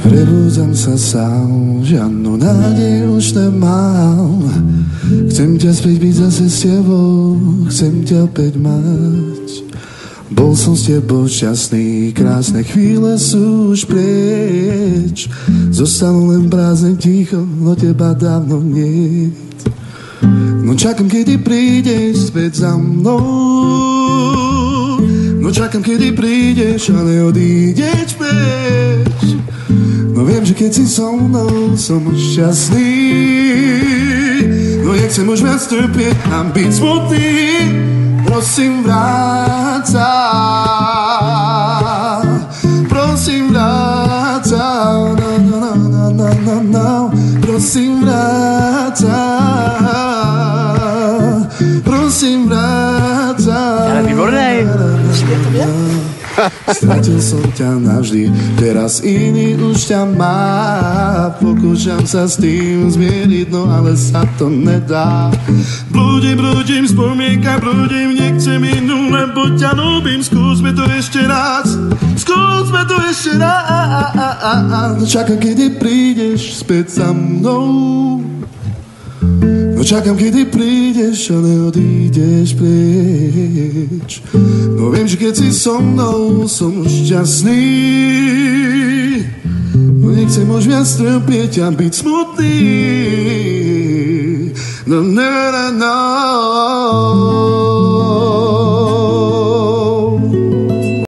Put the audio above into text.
Prebúdzam sa sám, žiadnu nádej už nemám. Chcem ťa späť byť zase s tebou, chcem ťa opäť mať. Bol som s tebou šťastný, krásne chvíle sú už preč. Zostalo len prázdne ticho, no teba dávno nie. No čakám, kedy prídeš späť za mnou. No čakám, kedy prídeš a neodídeš preč. No viem, že keď si so mnou, som už šťastný. No nechcem už viac trpieť a byť smutný. Prosím, vráca. Prosím, vráca. No, no, no, no, no, no, no. Prosím, vráca. Prosím, vráca. Ale výborné. Stratil som ťa navždy, teraz iný už ťa má. Pokúšam sa s tým zmieriť, no ale sa to nedá. Blúdim, spomienka blúdim, nechcem inú, lebo ťa ľúbim. Skúsme to ešte raz, skúsme to ešte raz. Čakám, kedy prídeš späť za mnou. No čakám, kedy prídeš a neodídeš preč. No viem, že keď si so mnou, som už šťastný. No nechcem už viac trpieť a byť smutný. No, no, no, no.